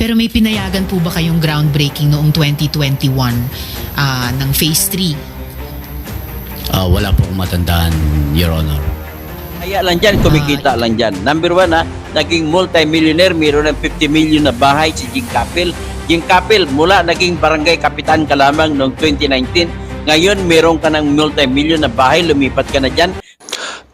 Pero may pinayagan po ba kayong groundbreaking noong 2021 ng Phase 3? Wala po akong matandaan, Your Honor. Kaya lang dyan, kumikita lang dyan. Number one naging multi-millionaire, mayroon ng 50 million na bahay si Jing Capil. Jing Capil, mula naging barangay kapitan ka lamang noong 2019. Ngayon, meron ka ng multi-million na bahay, lumipat ka na dyan.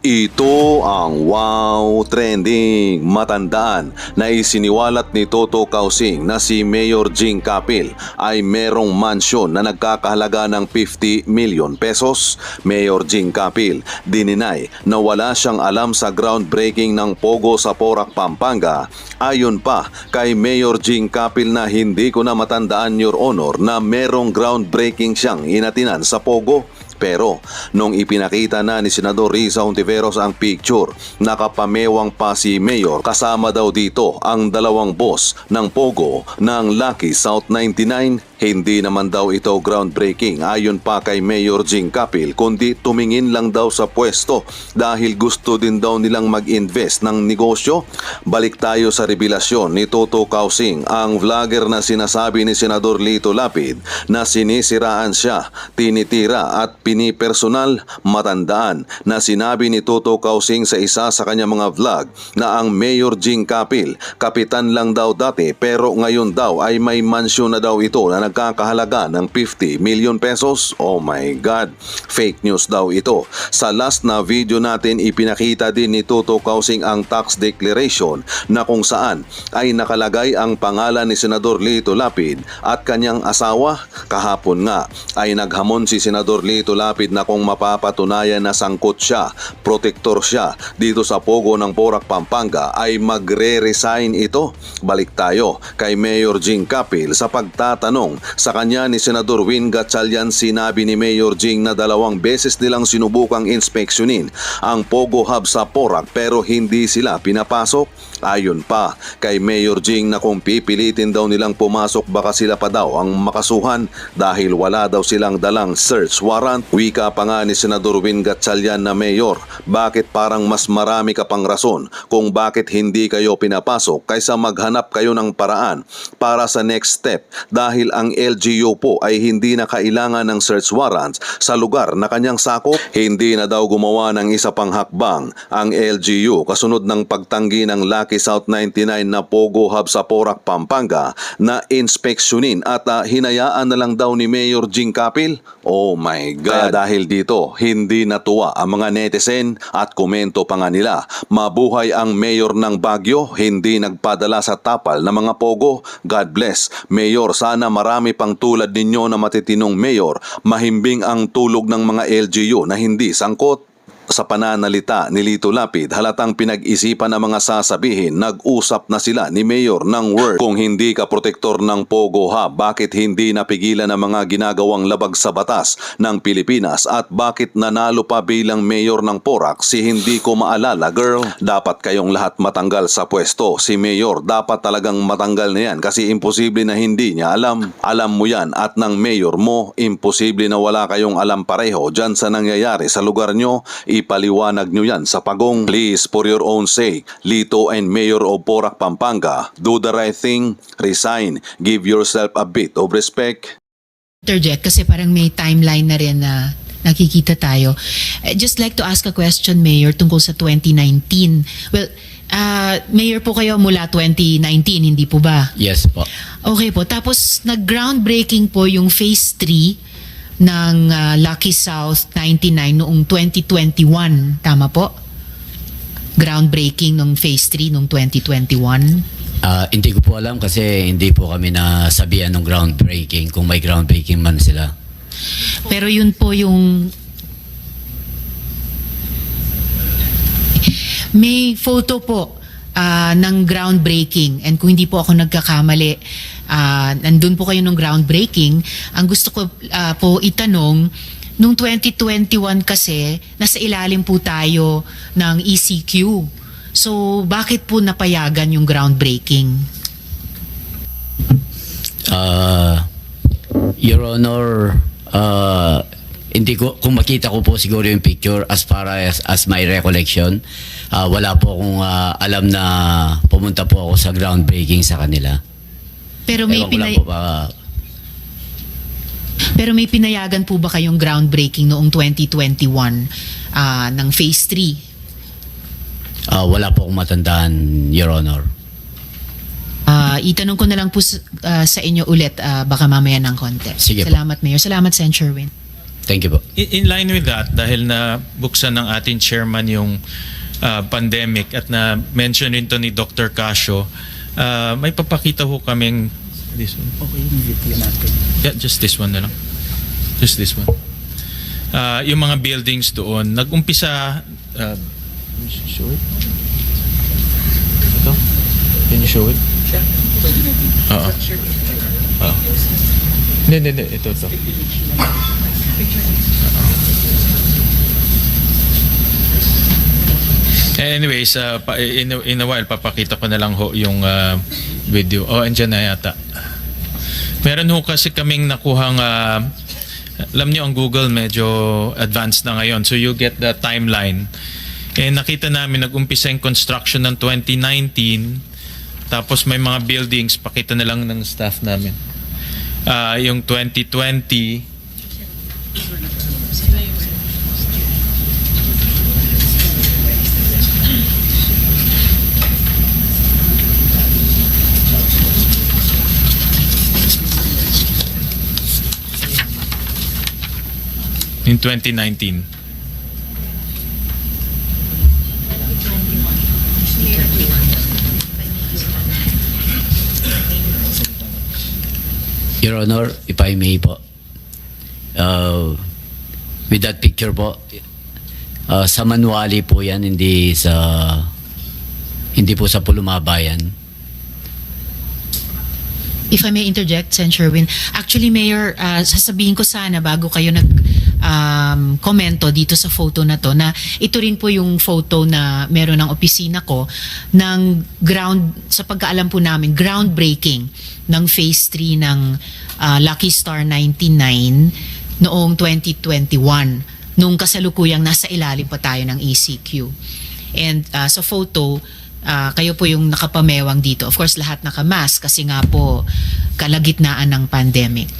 Ito ang Wow Trending. Matandaan na isiniwalat ni Toto Kausing na si Mayor Jing Capil ay merong mansyon na nagkakahalaga ng 50 million pesos. Mayor Jing Capil dininay na wala siyang alam sa groundbreaking ng Pogo sa Porac, Pampanga. Ayon pa kay Mayor Jing Capil na hindi ko na matandaan, Your Honor, na merong groundbreaking siyang inatinan sa Pogo. Pero nung ipinakita na ni Senador Risa Hontiveros ang picture, nakapamewang pa si Mayor. Kasama daw dito ang dalawang boss ng Pogo ng Lucky South 99. Hindi naman daw ito groundbreaking ayon pa kay Mayor Jing Capil, kundi tumingin lang daw sa pwesto dahil gusto din daw nilang mag-invest ng negosyo. Balik tayo sa revelasyon ni Toto Kausing, ang vlogger na sinasabi ni Senador Lito Lapid na sinisiraan siya, tinitira at pinipersonal. Matandaan na sinabi ni Toto Kausing sa isa sa kanyang mga vlog na ang Mayor Jing Capil, kapitan lang daw dati pero ngayon daw ay may mansyon na daw ito na nagkakahalaga ng 50 million pesos. Oh my God, fake news daw ito. Sa last na video natin, ipinakita din ni Toto Kausing ang tax declaration na kung saan ay nakalagay ang pangalan ni Senador Lito Lapid at kanyang asawa. Kahapon nga ay naghamon si Senador Lito Lapid na kung mapapatunayan na sangkot siya, protektor siya dito sa Pogo ng Porac, Pampanga, ay magre-resign ito. Balik tayo kay Mayor Jing Capil. Sa pagtatanong sa kanya ni Senador Win Gatchalian, sinabi ni Mayor Jing na 2 beses nilang sinubukang inspeksyonin ang Pogo Hub sa Porac pero hindi sila pinapasok. Ayon pa kay Mayor Jing na kung pipilitin daw nilang pumasok, baka sila pa daw ang makasuhan dahil wala daw silang dalang search warrant. Wika pa nga ni Senador Win Gatchalian na, Mayor, bakit parang mas marami ka pang rason kung bakit hindi kayo pinapasok kaysa maghanap kayo ng paraan para sa next step, dahil ang LGU po ay hindi na kailangan ng search warrants sa lugar na kanyang sakop. Hindi na daw gumawa ng isa pang hakbang ang LGU kasunod ng pagtanggi ng Lucky South 99 na Pogo Hub sa Porac, Pampanga na inspeksyonin at hinayaan na lang daw ni Mayor Jing Capil. Oh my God. Kaya dahil dito, hindi natuwa ang mga netizen at komento pa nga nila, mabuhay ang Mayor ng Baguio, hindi nagpadala sa tapal na mga Pogo. God bless, Mayor, sana marami pang tulad ninyo na matitinong Mayor. Mahimbing ang tulog ng mga LGU na hindi sangkot. Sa pananalita ni Lito Lapid, halatang pinag-isipan ang mga sasabihin. Nag-usap na sila ni Mayor ng word. Kung hindi ka protektor ng Pogo Hub, bakit hindi napigilan ang mga ginagawang labag sa batas ng Pilipinas? At bakit nanalo pa bilang Mayor ng Porac? Si hindi ko maalala, girl. Dapat kayong lahat matanggal sa pwesto. Si Mayor dapat talagang matanggal na yan kasi imposible na hindi niya alam. Alam mo yan at ng Mayor mo, imposible na wala kayong alam pareho dyan sa nangyayari sa lugar nyo. Ipaliwanag nyo yan sa pagong. Please, for your own sake, Lito and Mayor of Porac, Pampanga, do the right thing, resign, give yourself a bit of respect. Dr. Jet, kasi parang may timeline na rin na nakikita tayo. I'd just like to ask a question, Mayor, tungkol sa 2019. Well, Mayor po kayo mula 2019, hindi po ba? Yes po. Okay po. Tapos nag-groundbreaking po yung Phase 3 ng Lucky South 99 noong 2021. Tama po? Groundbreaking ng Phase 3 noong 2021. Hindi ko po alam kasi hindi po kami nasabihan ng groundbreaking, kung may groundbreaking man sila. Pero yun po yung may photo po ng groundbreaking, and kung hindi po ako nagkakamali, nandun po kayo ng groundbreaking. Ang gusto ko po itanong, nung 2021 kasi nasa ilalim po tayo ng ECQ, so bakit po napayagan yung groundbreaking? Your Honor, hindi ko, kung makita ko po siguro yung picture, as far as my recollection, wala po akong alam na pumunta po ako sa groundbreaking sa kanila. Pero may Ewan ko lang pinay- po baka Pero may pinayagan po ba kayong groundbreaking noong 2021 ng Phase 3? wala po akong matandaan, Your Honor. Itanong ko na lang po sa inyo ulit, baka mamaya ng konti. Sige po. Salamat, Mayor. Salamat, Sen. Sherwin. Thank you po. In line with that, dahil na buksan ng ating chairman yung pandemic at na mention rin to ni Dr. Casio, may papakita ho kaming this one. Okay, yung video natin. Yeah, just this one na lang. Just this one. Yung mga buildings doon, nag-umpisa, can you show it? Ito? Can you show it? Oo. Oo. Hindi. Ito. Anyways, in a while, papakita ko na lang ho yung video. Andyan na yata. Meron ho kasi kaming nakuhang, alam niyo ang Google medyo advanced na ngayon. So you get the timeline. Nakita namin nag-umpisa yung construction ng 2019. Tapos may mga buildings, pakita na lang ng staff namin. Yung 2020, in 2019. Your Honor, if I may po, with that picture po, sa Manuali po yan, hindi po sa Pulumabayan. If I may interject, Sen. Sherwin. Actually, Mayor, sasabihin ko sana bago kayo komento dito sa photo na to, na ito rin po yung photo na meron ng opisina ko ng sa pagkaalam po namin, groundbreaking ng Phase 3 ng Lucky Star 99 noong 2021, nung kasalukuyang nasa ilalim pa tayo ng ECQ. And sa photo, kayo po yung nakapamewang dito. Of course, lahat nakamask kasi nga po kalagitnaan ng pandemic.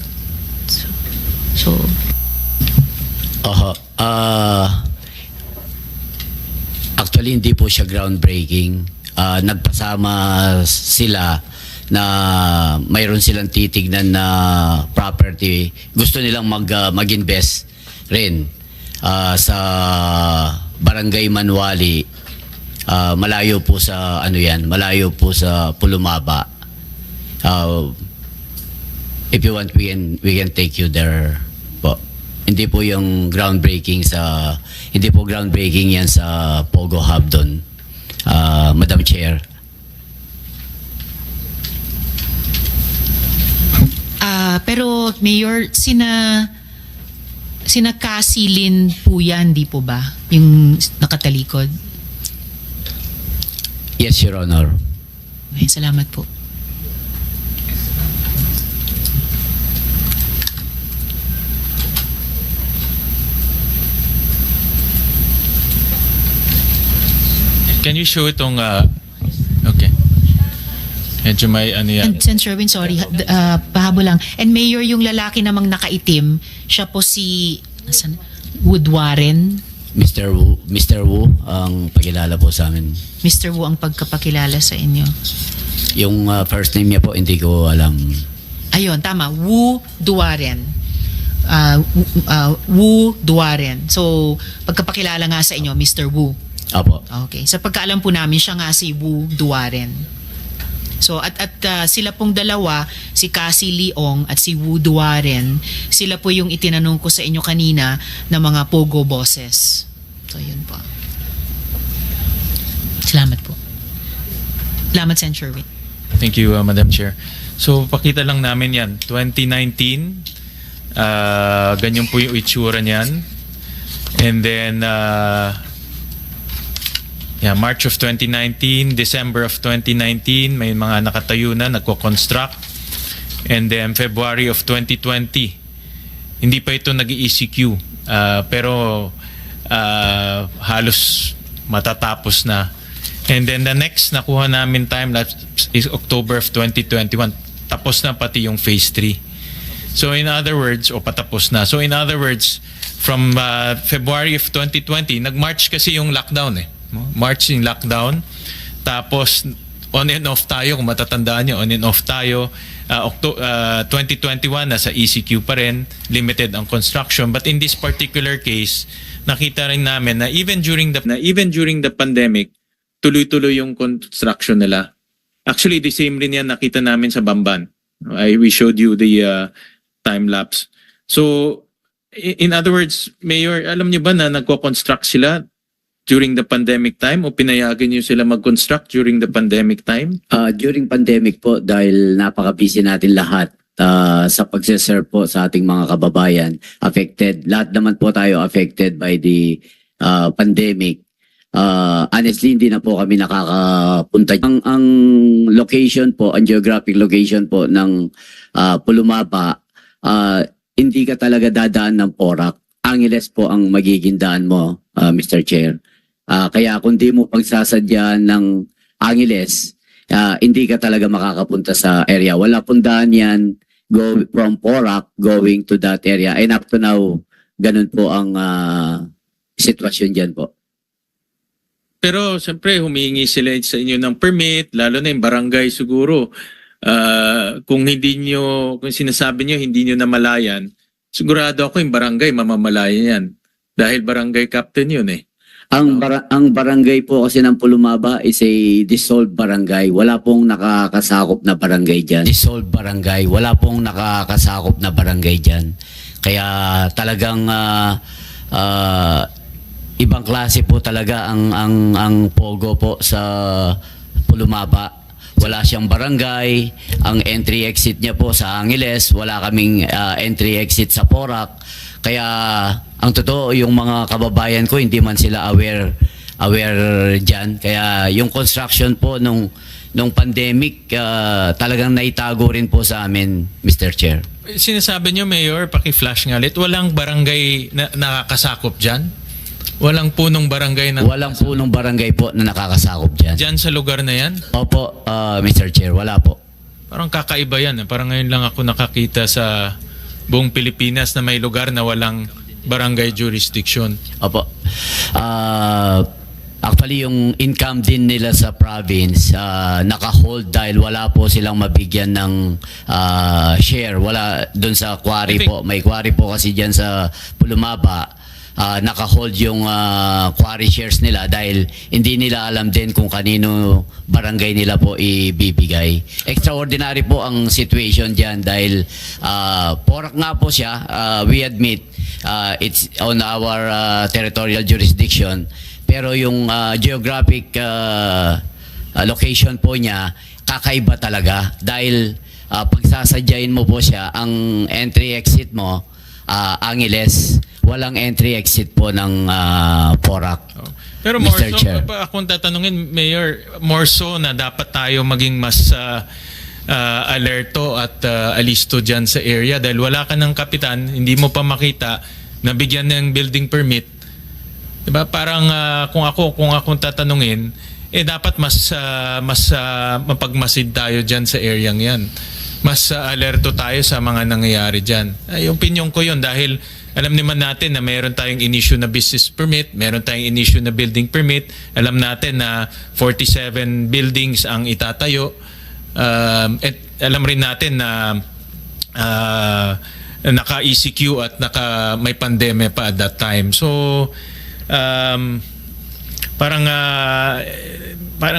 So Actually, hindi po siya groundbreaking. Nagpasama sila na mayroon silang titignan na property. Gusto nilang mag-invest rin sa Barangay Manuali. Malayo po sa malayo po sa Pulumaba. If you want, we can take you there po. Hindi po yung groundbreaking yan sa Pogo Hub doon, Madam Chair. Pero Mayor, sina Kasilin po yan, di po ba? Yung nakatalikod. Yes, Your Honor. Okay, salamat po. Can you show itong, okay. Medyo may yan. And Sen. Sherwin, sorry, pahabol lang. And Mayor, yung lalaki namang nakaitim, siya po si Wood Warren. Mr. Wu ang pagkilala po sa amin. Mr. Wu ang pagkapakilala sa inyo. Yung first name niya po, hindi ko alam. Ayun, tama. Wu Duaren. Wu Duaren. So, pagkapakilala nga sa inyo, Mr. Wu. Apo. Okay. Sa pagkaalam po namin, siya nga si Wu Duaren. So, at sila pong dalawa, si Cassie Leong at si Wu Duaren, sila po yung itinanong ko sa inyo kanina na mga pogo bosses. So, yun po. Salamat po. Salamat, Sen. Sherwin. Thank you, Madam Chair. So, pakita lang namin yan. 2019, ganyan po yung itsura niyan. And then, March of 2019, December of 2019, may mga nakatayo na, nagko-construct. And then, February of 2020, hindi pa ito nag-ECQ. Pero, halos matatapos na. And then the next nakuha namin time lapse is October of 2021. tapos na pati yung phase 3. So in other words, o patapos na. So in other words, from February of 2020, nag-March kasi yung lockdown eh. March yung lockdown. Tapos on and off tayo, kung matatandaan nyo, on and off tayo. 2021, nasa ECQ pa rin, limited ang construction. But in this particular case, nakita rin namin na even during the pandemic, tuloy-tuloy yung construction nila. Actually, the same rin yan nakita namin sa Bamban. We showed you the time lapse. So, in other words, Mayor, alam niyo ba na nagko-construct sila during the pandemic time o pinayagan niyo sila mag-construct during the pandemic time? During pandemic po, dahil napaka-busy natin lahat sa pagsiserve po sa ating mga kababayan, affected. Lahat naman po tayo affected by the pandemic. Honestly, hindi na po kami nakakapunta. Ang location po, ang geographic location po ng Pulumaba, hindi ka talaga dadaan ng Porac. Angeles po ang magiging daan mo, Mr. Chair. Kaya kung di mo pagsasadya ng Angeles, hindi ka talaga makakapunta sa area. Wala pong daan yan from Porac going to that area. And up to now, ganun po ang sitwasyon dyan po. Pero siyempre humingi sila sa inyo ng permit, lalo na yung barangay siguro. Kung sinasabi niyo hindi niyo namalayan, sigurado ako yung barangay mamamalayan yan. Dahil barangay captain yun eh. Ang barangay po kasi ng Pulumaba is a dissolved barangay. Wala pong nakakasakop na barangay dyan. Dissolved barangay. Wala pong nakakasakop na barangay dyan. Kaya talagang ibang klase po talaga ang Pogo po sa Pulumaba. Wala siyang barangay. Ang entry-exit niya po sa Angeles. Wala kaming entry-exit sa Porac. Kaya ang totoo, yung mga kababayan ko, hindi man sila aware dyan. Kaya yung construction po nung pandemic, talagang naitago rin po sa amin, Mr. Chair. Sinasabi niyo, Mayor, paki-flash nga ulit, walang barangay na nakakasakop dyan? Walang punong barangay na... Walang punong barangay po na nakakasakop dyan. Dyan sa lugar na yan? Opo, Mr. Chair, wala po. Parang kakaiba yan. Parang ngayon lang ako nakakita sa buong Pilipinas na may lugar na walang barangay jurisdiction. Opo. Actually, yung income din nila sa province, naka-hold dahil wala po silang mabigyan ng share. Wala dun sa quarry po. May quarry po kasi dyan sa Pulumaba. Naka-hold yung quarry shares nila dahil hindi nila alam din kung kanino barangay nila po ibibigay. Extraordinary po ang situation dyan dahil Porac nga po siya, we admit it's on our territorial jurisdiction, pero yung geographic location po niya kakaiba talaga dahil pagsasadyain mo po siya, ang entry-exit mo Angeles, walang entry-exit po ng Porac. Pero more Mr. so, Chair. akong tatanungin, Mayor, more so na dapat tayo maging mas alerto at alisto dyan sa area dahil wala ka ng kapitan, hindi mo pa makita, nabigyan ng building permit. Diba? Parang kung akong tatanungin, dapat mas mapagmasid tayo dyan sa area yan. Mas alerto tayo sa mga nangyayari dyan. Yung opinion ko yun dahil alam naman natin na meron tayong in-issue na business permit, meron tayong in-issue na building permit, alam natin na 47 buildings ang itatayo, at alam rin natin na naka-ECQ at may pandemya pa at that time. So, parang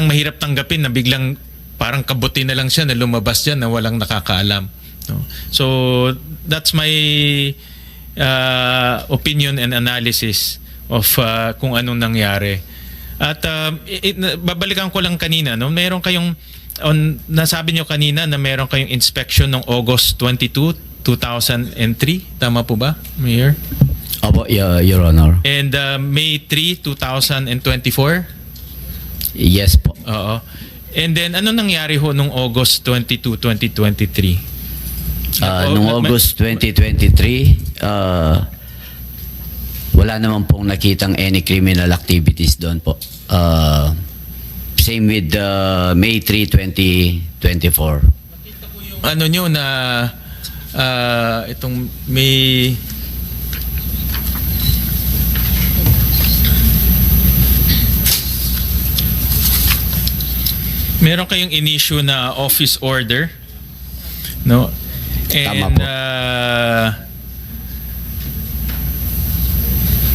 mahirap tanggapin na biglang parang kabuti na lang siya na lumabas dyan na walang nakakaalam. No? So, that's my opinion and analysis of kung anong nangyari. At babalikan ko lang kanina, no? Meron kayong, nasabi nyo kanina na meron kayong inspection ng August 22, 2003. Tama po ba, Mayor? Opo, Your Honor. And May 3, 2024? Yes po. Oo. And then, ano nangyari ho nung August 22, 2023? Nung August 2023, wala naman pong nakitang any criminal activities doon po. Same with May 3, 2024. Nakita ko yung ano nyo na itong may meron kayong in-issue na office order, no? Tama And po.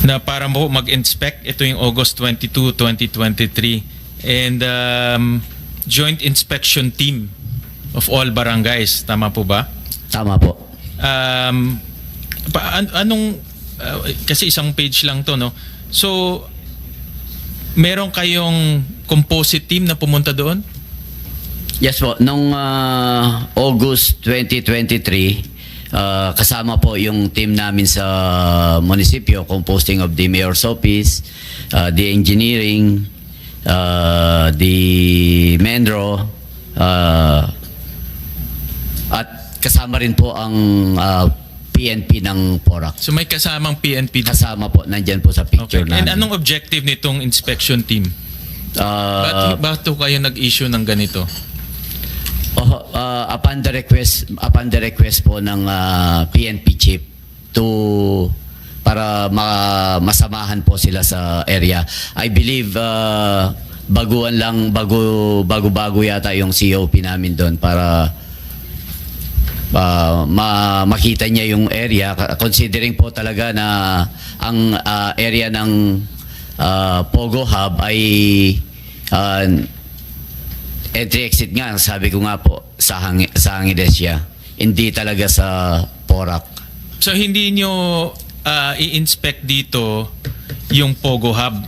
na para mo mag-inspect, ito yung August 22, 2023, and joint inspection team of all barangays, tama po ba? Tama po. Anong kasi isang page lang to, no? So meron kayong composite team na pumunta doon? Yes po, nung August 2023, kasama po yung team namin sa munisipyo, composing of the mayor's office, the engineering, the Menro, at kasama rin po ang PNP ng Porac. So may kasamang PNP doon. Kasama po, nandyan po sa picture Okay. And namin. anong objective nitong inspection team? Bakit kayo nag-issue ng ganito? Upon the request po ng PNP chief para masamahan po sila sa area. I believe bago yata yung COP namin doon para makita niya yung area, considering po talaga na ang area ng Pogo Hub ay entry-exit nga, sabi ko nga po, sa Hangidesya. Hindi talaga sa Porac. So hindi nyo i-inspect dito yung Pogo Hub?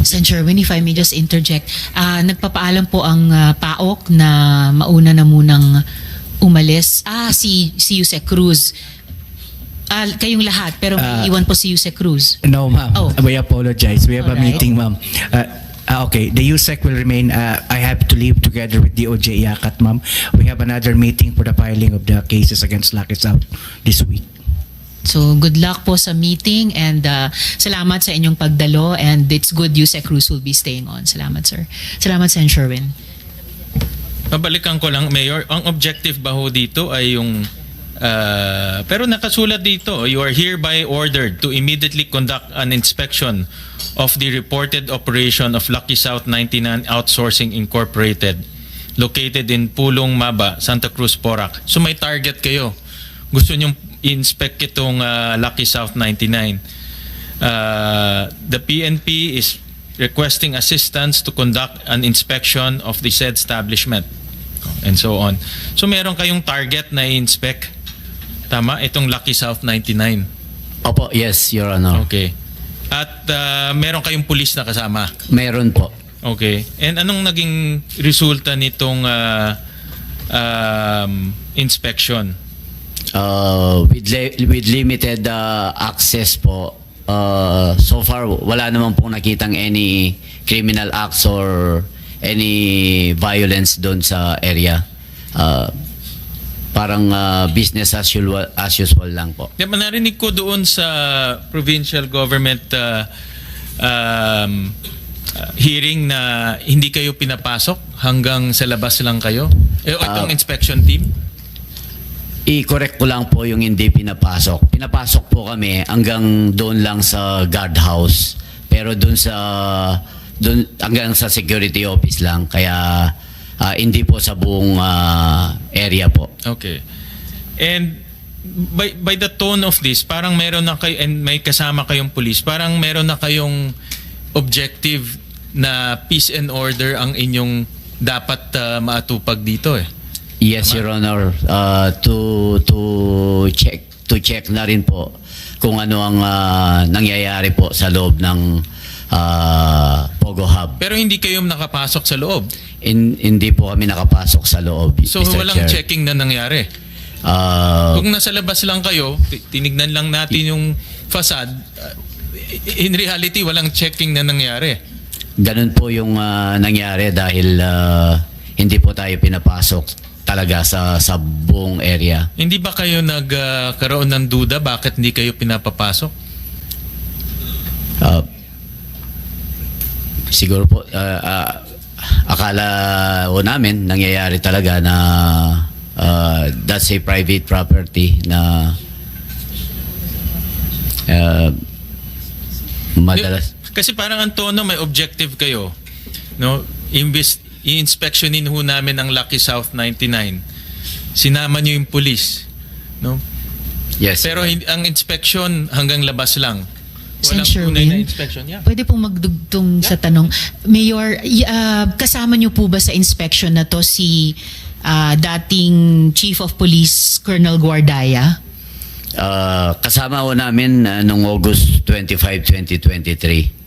Sen. Sherwin, if I may just interject, nagpapaalam po ang PAOK na mauna na munang umalis. Si Yusek Cruz. Kayong lahat, pero may iwan po si Yusek Cruz. No, ma'am. Oh. We apologize. We have a Alright. meeting, ma'am. Okay, the USEC will remain. I have to leave together with DOJ Yakat, ma'am. We have another meeting for the filing of the cases against Lucky South this week. So good luck po sa meeting and salamat sa inyong pagdalo, and it's good Yusek Cruz will be staying on. Salamat, sir. Salamat, Sen. Sherwin. Pabalikan ko lang, Mayor, ang objective ba ho dito ay yung pero nakasulat dito, you are hereby ordered to immediately conduct an inspection of the reported operation of Lucky South 99 Outsourcing Incorporated located in Pulong Maba, Santa Cruz, Porac. So may target kayo. Gusto nyong i-inspect itong Lucky South 99. The PNP is requesting assistance to conduct an inspection of the said establishment and so on. So meron kayong target na i-inspect. Tama? Itong Lucky South 99. Opo, yes, Your Honor. Okay. At meron kayong pulis na kasama. Meron po. Okay. And anong naging resulta nitong inspection? With limited access po, so far wala naman pong nakitang any criminal acts or any violence doon sa area. Parang business as usual lang po. Diba, narinig ko doon sa provincial government hearing na hindi kayo pinapasok hanggang sa labas lang kayo. Itong inspection team? I-correct ko lang po yung hindi pinapasok. Pinapasok po kami hanggang doon lang sa guardhouse. Pero doon hanggang sa security office lang. Kaya hindi po sa buong area po. Okay. And by the tone of this, parang meron na kayo, and may kasama kayong police, parang meron na kayong objective na peace and order ang inyong dapat maatupag dito eh. Yes, Your Honor. To check na rin po kung ano ang nangyayari po sa loob ng Pogo Hub. Pero hindi kayo nakapasok sa loob. Hindi po kami nakapasok sa loob, So Mr. walang Chair. checking na nangyari. Kung nasa labas lang kayo, tinignan lang natin yung facade, in reality walang checking na nangyari. Ganun po yung nangyari dahil hindi po tayo pinapasok talaga sa buong area. Hindi ba kayo nagkaroon ng duda bakit hindi kayo pinapapasok? Siguro po akala ho namin nangyayari talaga na that's a private property na madalas. Kasi parang ang tono, may objective kayo. No? I-inspectionin ho namin ang Lucky South 99. Sinama nyo yung police. No? Yes. Pero ang inspection hanggang labas lang. Walang Sen. tunay na Sherwin? inspection. Yeah. Pwede pong magdugtong sa tanong. Mayor, kasama niyo po ba sa inspection na to si dating Chief of Police Colonel Guardaya? Kasama ho namin noong August 25, 2023.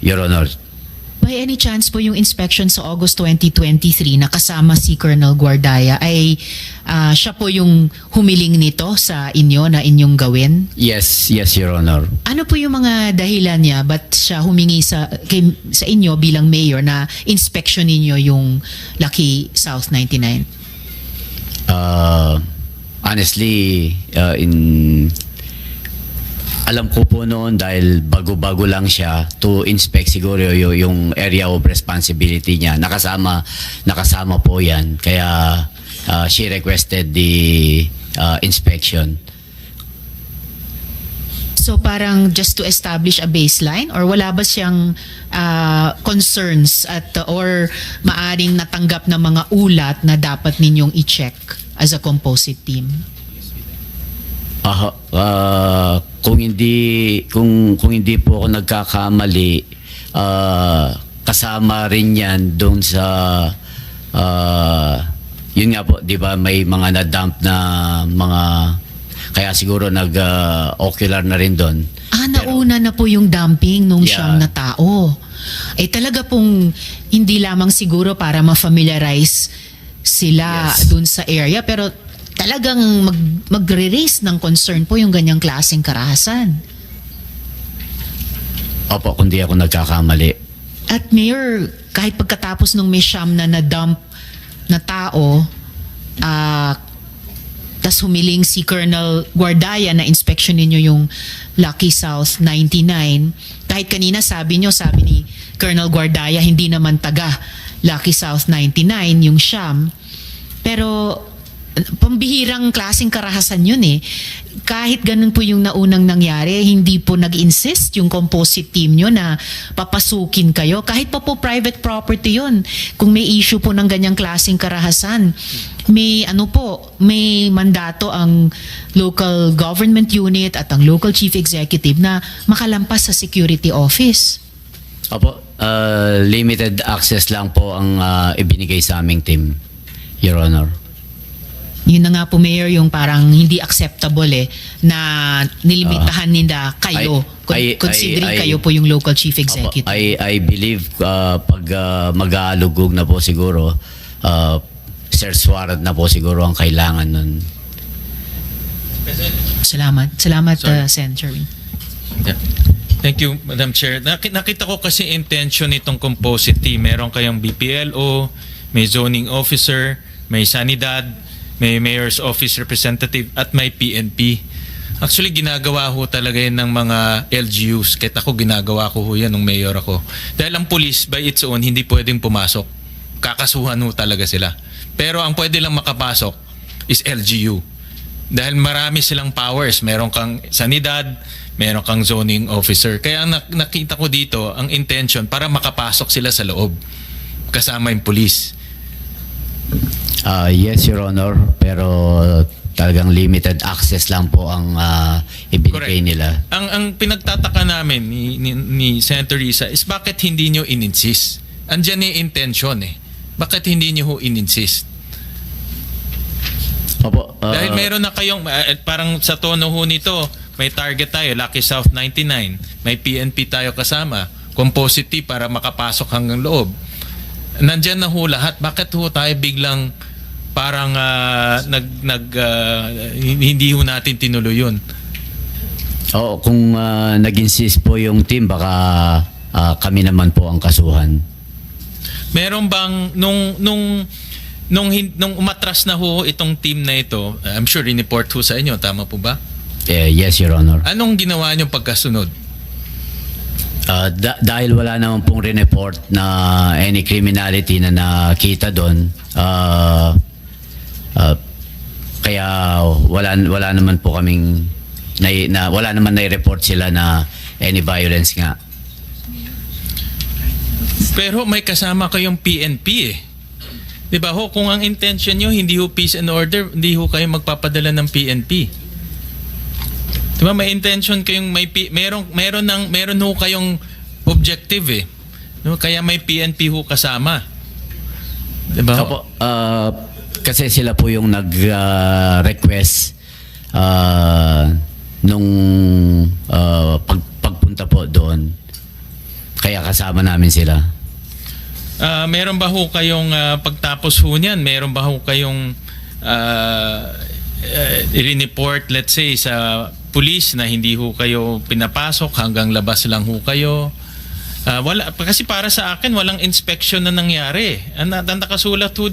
Your Honor. By any chance po yung inspection sa August 2023 na kasama si Colonel Guardaya ay siya po yung humiling nito sa inyo na inyong gawin? Yes, Your Honor. Ano po yung mga dahilan niya ba't siya humingi sa inyo bilang mayor na inspection ninyo yung Lucky South 99? Honestly, alam ko po noon dahil bago-bago lang siya to inspect siguro yung area of responsibility niya. Nakasama po yan. Kaya she requested the inspection. So parang just to establish a baseline or wala ba siyang concerns at or maaring natanggap na mga ulat na dapat ninyong i-check as a composite team? Kung hindi po ako nagkakamali, kasama rin yan doon sa yun nga po, 'di ba, may mga na-dump na mga, kaya siguro nag-ocular na rin doon. Nauna na po yung dumping nung Yeah. siyam na tao. Talaga pong hindi lamang siguro para ma-familiarize sila Yes. dun sa area, pero talagang magre-raise ng concern po yung ganyang klaseng karahasan. Opo, kung di ako nagkakamali. At Mayor, kahit pagkatapos nung may siyam na na-dump na tao, tas humiling si Colonel Guardaya na inspection ninyo yung Lucky South 99, kahit kanina sabi ni Colonel Guardaya hindi naman taga Lucky South 99 yung siyam, pero pambihirang klaseng karahasan yun eh. Kahit ganun po yung naunang nangyari, hindi po nag-insist yung composite team nyo na papasukin kayo. Kahit pa po private property yun. Kung may issue po ng ganyang klaseng karahasan, may mandato ang local government unit at ang local chief executive na makalampas sa security office. Opo, limited access lang po ang ibinigay sa aming team, Your Honor. Yun na nga po, Mayor, yung parang hindi acceptable na nilimitahan nila kayo, considering kayo po yung local chief executive. Opo, I believe pag mag-aalugog na po siguro, search warrant na po siguro ang kailangan nun. Salamat, Sorry. Sen. Sherwin. Yeah. Thank you, Madam Chair. Nakita ko kasi intention nitong composite team. Meron kayong BPLO, may zoning officer, may sanidad, may mayor's office representative, at may PNP. Actually, ginagawa ho talaga yan ng mga LGUs. Kahit ako, ginagawa ko ho yan nung mayor ako. Dahil ang police, by its own, hindi pwedeng pumasok. Kakasuhan ho talaga sila. Pero ang pwede lang makapasok is LGU. Dahil marami silang powers. Meron kang sanidad, meron kang zoning officer. Kaya nakita ko dito, ang intention, para makapasok sila sa loob. Kasama yung police. Yes, Your Honor, pero talagang limited access lang po ang ibinigay Correct. nila. Ang pinagtataka namin ni Senator Risa is bakit hindi nyo in-insist? Andyan yung intention eh. Bakit hindi nyo ho in-insist? Opo, Dahil meron na kayong, parang sa tono ho nito, may target tayo, Lucky South 99, may PNP tayo kasama, composite team para makapasok hanggang loob. Nandyan na ho lahat. Bakit ho tayo biglang parang hindi ho natin tinuloy yun? Oo, kung nag-insist po yung team, baka kami naman po ang kasuhan. Meron bang nung umatras na ho itong team na ito, I'm sure in-report ho sa inyo, tama po ba? Yes, Your Honor. Anong ginawa niyong pagkasunod? Dahil wala naman pong report na any criminality na nakita doon, kaya wala naman po kaming wala naman na-report sila na any violence nga. Pero may kasama kayong PNP eh. 'Di ba ho, kung ang intention nyo hindi ho peace and order, hindi ho kayo magpapadala ng PNP. 'Di ba may intention kayong meron ho kayong objective eh. No, kaya may PNP ho kasama. 'Di ba? Opo, kasi sila po yung nag-request nung pagpunta po doon. Kaya kasama namin sila. Meron ba ho kayong pagtapos ho niyan, meron ba ho kayong i-report, let's say, sa police na hindi ho kayo pinapasok, hanggang labas lang ho kayo? Wala, kasi para sa akin walang inspection na nangyari. Ang nakasulat ho